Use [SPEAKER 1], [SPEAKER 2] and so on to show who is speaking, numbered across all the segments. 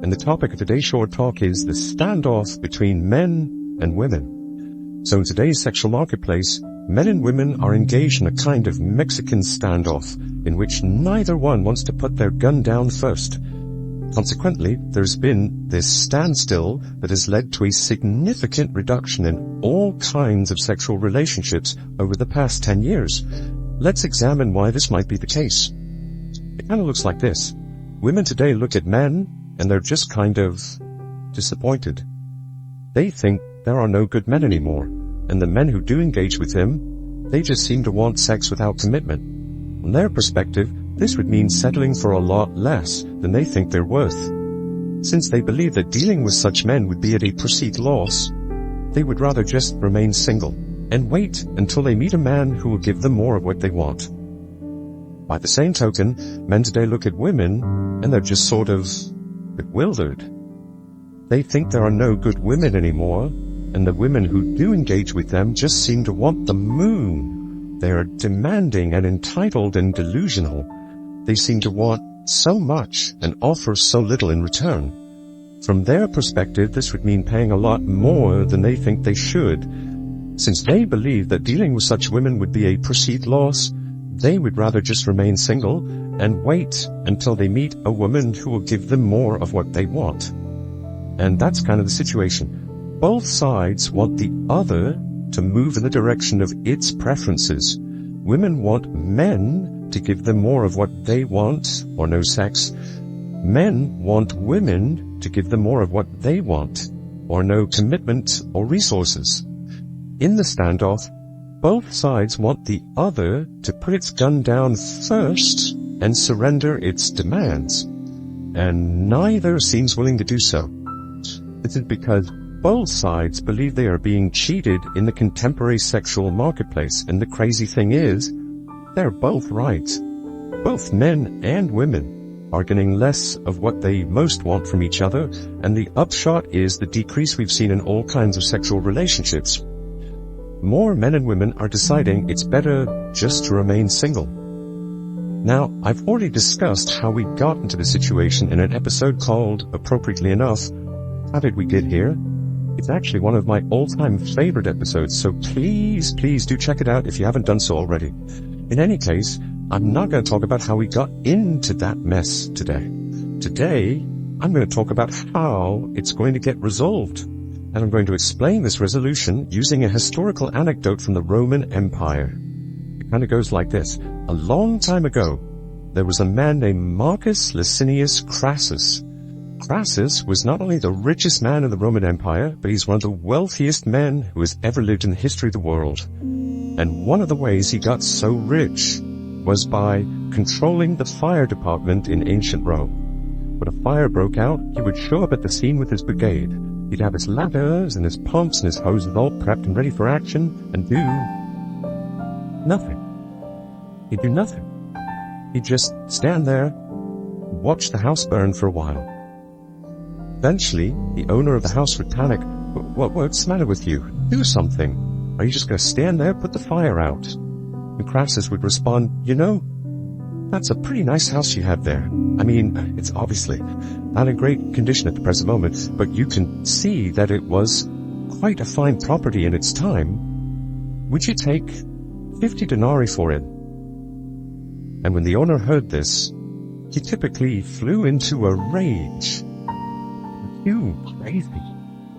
[SPEAKER 1] and the topic of today's short talk is the standoff between men and women. So in today's sexual marketplace, men and women are engaged in a kind of Mexican standoff in which neither one wants to put their gun down first. Consequently, there's been this standstill that has led to a significant reduction in all kinds of sexual relationships over the past 10 years. Let's examine why this might be the case. It kind of looks like this. Women today look at men and they're just kind of disappointed. They think there are no good men anymore, and the men who do engage with them, they just seem to want sex without commitment. From their perspective, this would mean settling for a lot less than they think they're worth. Since they believe that dealing with such men would be at a perceived loss, they would rather just remain single and wait until they meet a man who will give them more of what they want. By the same token, men today look at women and they're just sort of bewildered. They think there are no good women anymore, and the women who do engage with them just seem to want the moon. They are demanding and entitled and delusional. They seem to want so much and offer so little in return. From their perspective, this would mean paying a lot more than they think they should. Since they believe that dealing with such women would be a perceived loss, they would rather just remain single and wait until they meet a woman who will give them more of what they want. And that's kind of the situation. Both sides want the other to move in the direction of its preferences. Women want men to give them more of what they want, or no sex. Men want women to give them more of what they want, or no commitment or resources. In the standoff, both sides want the other to put its gun down first and surrender its demands, and neither seems willing to do so. This is because both sides believe they are being cheated in the contemporary sexual marketplace, and the crazy thing is, they're both right. Both men and women are getting less of what they most want from each other, and the upshot is the decrease we've seen in all kinds of sexual relationships. More men and women are deciding it's better just to remain single. Now, I've already discussed how we got into the situation in an episode called, appropriately enough, How Did We Get Here? It's actually one of my all-time favorite episodes, so please do check it out if you haven't done so already. In any case, I'm not going to talk about how we got into that mess today. Today, I'm going to talk about how it's going to get resolved. And I'm going to explain this resolution using a historical anecdote from the Roman Empire. It kind of goes like this. A long time ago, there was a man named Marcus Licinius Crassus. Crassus was not only the richest man in the Roman Empire, but he's one of the wealthiest men who has ever lived in the history of the world. And one of the ways he got so rich was by controlling the fire department in ancient Rome. When a fire broke out, he would show up at the scene with his brigade. He'd have his ladders and his pumps and his hoses all prepped and ready for action, and do nothing. He'd do nothing. He'd just stand there, watch the house burn for a while. Eventually, the owner of the house would panic. What's the matter with you? Do something. Are you just going to stand there, put the fire out? And Crassus would respond, that's a pretty nice house you have there. I mean, it's obviously not in great condition at the present moment, but you can see that it was quite a fine property in its time. Would you take 50 denarii for it? And when the owner heard this, he typically flew into a rage. You crazy.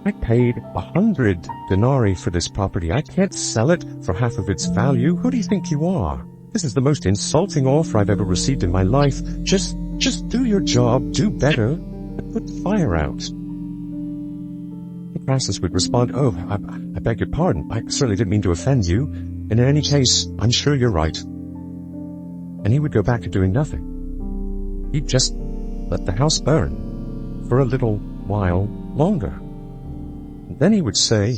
[SPEAKER 1] I paid 100 denarii for this property. I can't sell it for half of its value. Who do you think you are? This is the most insulting offer I've ever received in my life. Just do your job, do better, and put the fire out. Crassus would respond, I beg your pardon. I certainly didn't mean to offend you. And in any case, I'm sure you're right. And he would go back to doing nothing. He'd just let the house burn for a little while longer. And then he would say,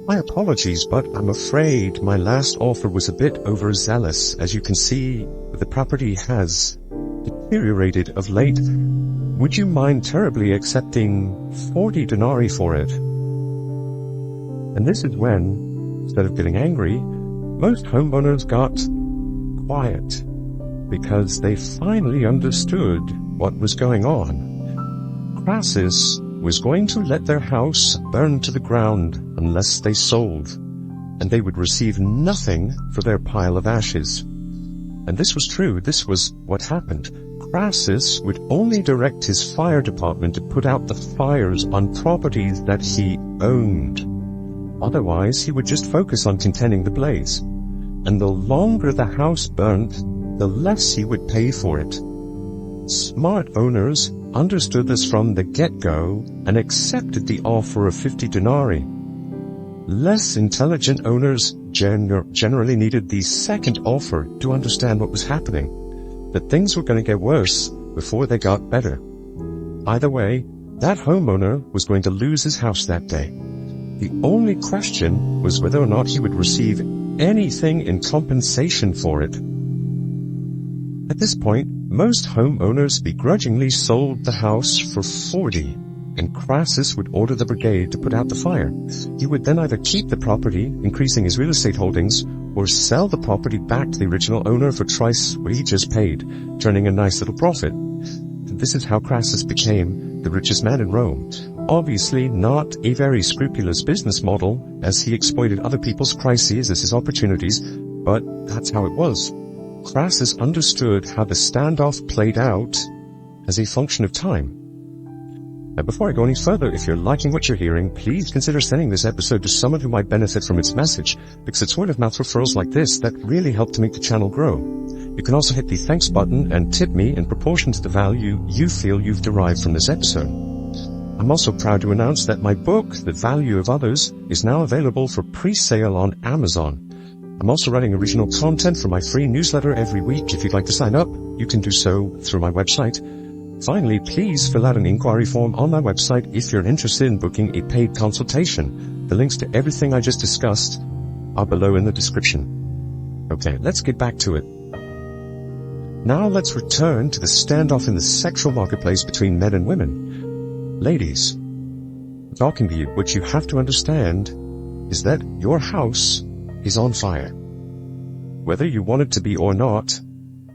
[SPEAKER 1] my apologies, but I'm afraid my last offer was a bit overzealous. As you can see, the property has deteriorated of late. Would you mind terribly accepting 40 denarii for it? And this is when, instead of getting angry, most homeowners got quiet, because they finally understood what was going on. Crassus was going to let their house burn to the ground unless they sold, and they would receive nothing for their pile of ashes. And this was true. This was what happened. Crassus would only direct his fire department to put out the fires on properties that he owned. Otherwise, he would just focus on containing the blaze. And the longer the house burnt, the less he would pay for it. Smart owners understood this from the get-go and accepted the offer of 50 denarii. Less intelligent owners generally needed the second offer to understand what was happening, that things were going to get worse before they got better. Either way, that homeowner was going to lose his house that day. The only question was whether or not he would receive anything in compensation for it. At this point, most homeowners begrudgingly sold the house for 40, and Crassus would order the brigade to put out the fire. He would then either keep the property, increasing his real estate holdings, or sell the property back to the original owner for twice what he just paid, turning a nice little profit. And this is how Crassus became the richest man in Rome. Obviously not a very scrupulous business model, as he exploited other people's crises as his opportunities, but that's how it was. Crassus understood how the standoff played out as a function of time. Now, before I go any further, if you're liking what you're hearing, please consider sending this episode to someone who might benefit from its message, because it's word-of-mouth referrals like this that really help to make the channel grow. You can also hit the thanks button and tip me in proportion to the value you feel you've derived from this episode. I'm also proud to announce that my book, The Value of Others, is now available for pre-sale on Amazon. I'm also writing original content for my free newsletter every week. If you'd like to sign up, you can do so through my website. Finally, please fill out an inquiry form on my website if you're interested in booking a paid consultation. The links to everything I just discussed are below in the description. Okay, let's get back to it. Now let's return to the standoff in the sexual marketplace between men and women. Ladies, I'm talking to you. What you have to understand is that your house is on fire. Whether you want it to be or not,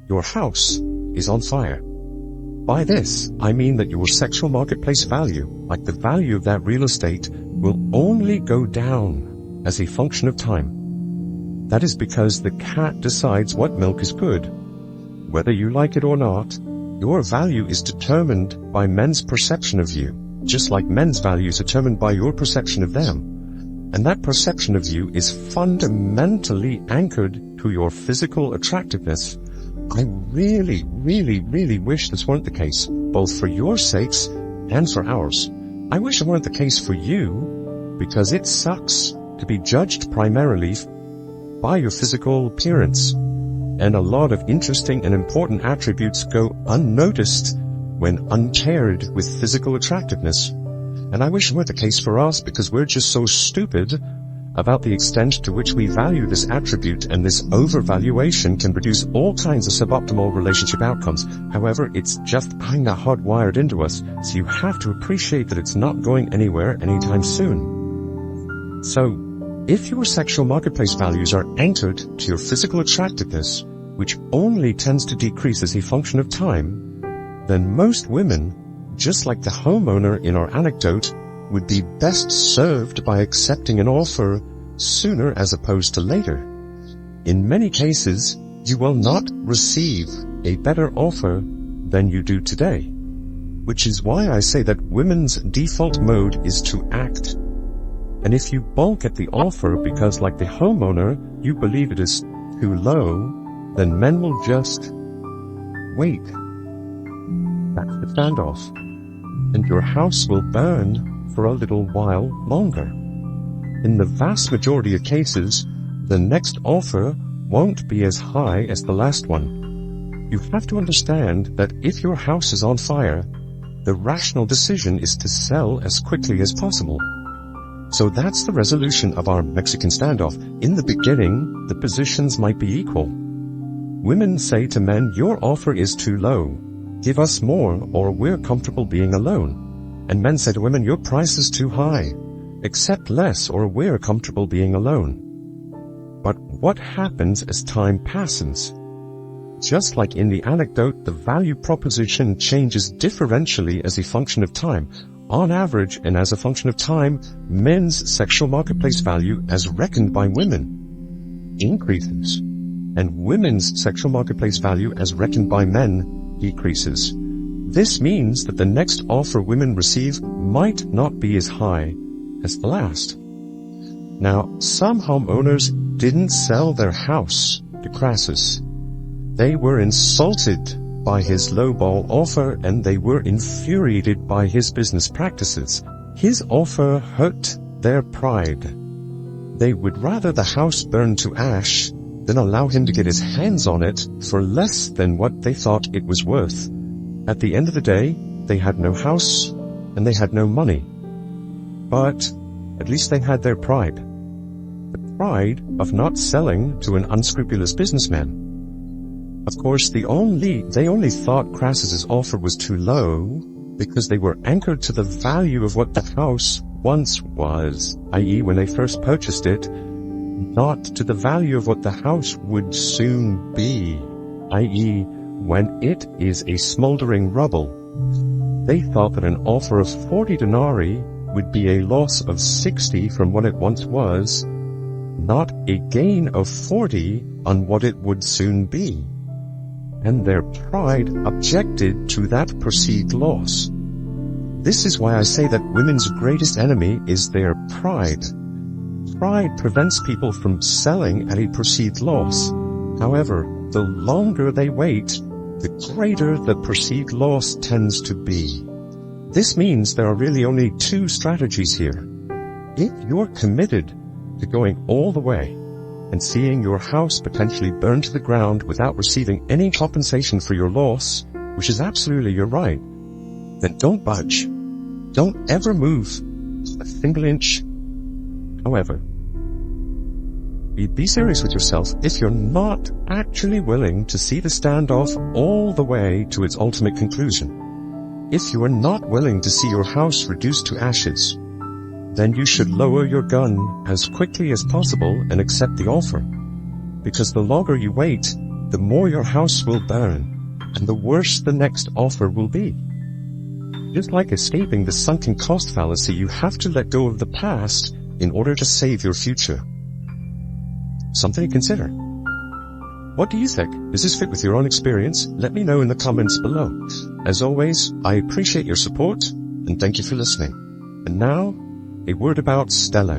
[SPEAKER 1] your house is on fire. By this, I mean that your sexual marketplace value, like the value of that real estate, will only go down as a function of time. That is because the cat decides what milk is good. Whether you like it or not, your value is determined by men's perception of you, just like men's value is determined by your perception of them. And that perception of you is fundamentally anchored to your physical attractiveness. I really, really, really wish this weren't the case, both for your sakes and for ours. I wish it weren't the case for you, because it sucks to be judged primarily by your physical appearance. And a lot of interesting and important attributes go unnoticed when unpaired with physical attractiveness. And I wish it weren't the case for us, because we're just so stupid about the extent to which we value this attribute, and this overvaluation can produce all kinds of suboptimal relationship outcomes. However, it's just kinda hardwired into us, so you have to appreciate that it's not going anywhere anytime soon. So, if your sexual marketplace values are anchored to your physical attractiveness, which only tends to decrease as a function of time, then most women, just like the homeowner in our anecdote, would be best served by accepting an offer sooner as opposed to later. In many cases, you will not receive a better offer than you do today, which is why I say that women's default mode is to act. And if you balk at the offer because, like the homeowner, you believe it is too low, then men will just wait. That's the standoff. And your house will burn for a little while longer. In the vast majority of cases, the next offer won't be as high as the last one. You have to understand that if your house is on fire, the rational decision is to sell as quickly as possible. So that's the resolution of our Mexican standoff. In the beginning, the positions might be equal. Women say to men, your offer is too low. Give us more, or we're comfortable being alone. And men say to women, your price is too high. Accept less, or we're comfortable being alone. But what happens as time passes? Just like in the anecdote, the value proposition changes differentially as a function of time. On average, and as a function of time, men's sexual marketplace value, as reckoned by women, increases, and women's sexual marketplace value, as reckoned by men, decreases. This means that the next offer women receive might not be as high as the last. Now, some homeowners didn't sell their house to Crassus. They were insulted by his lowball offer, and they were infuriated by his business practices. His offer hurt their pride. They would rather the house burn to ash than allow him to get his hands on it for less than what they thought it was worth. At the end of the day, they had no house and they had no money. But at least they had their pride. The pride of not selling to an unscrupulous businessman. Of course, they only thought Crassus's offer was too low because they were anchored to the value of what the house once was, i.e. when they first purchased it, not to the value of what the house would soon be, i.e. when it is a smoldering rubble. They thought that an offer of 40 denarii would be a loss of 60 from what it once was, not a gain of 40 on what it would soon be. And their pride objected to that perceived loss. This is why I say that women's greatest enemy is their pride. Pride prevents people from selling at a perceived loss. However, the longer they wait, the greater the perceived loss tends to be. This means there are really only two strategies here. If you're committed to going all the way and seeing your house potentially burned to the ground without receiving any compensation for your loss, which is absolutely your right, then don't budge. Don't ever move a single inch. However, be serious with yourself if you're not actually willing to see the standoff all the way to its ultimate conclusion. If you are not willing to see your house reduced to ashes, then you should lower your gun as quickly as possible and accept the offer. Because the longer you wait, the more your house will burn, and the worse the next offer will be. Just like escaping the sunken cost fallacy, you have to let go of the past in order to save your future. Something to consider. What do you think? Does this fit with your own experience? Let me know in the comments below. As always, I appreciate your support, and thank you for listening. And now, a word about Stella.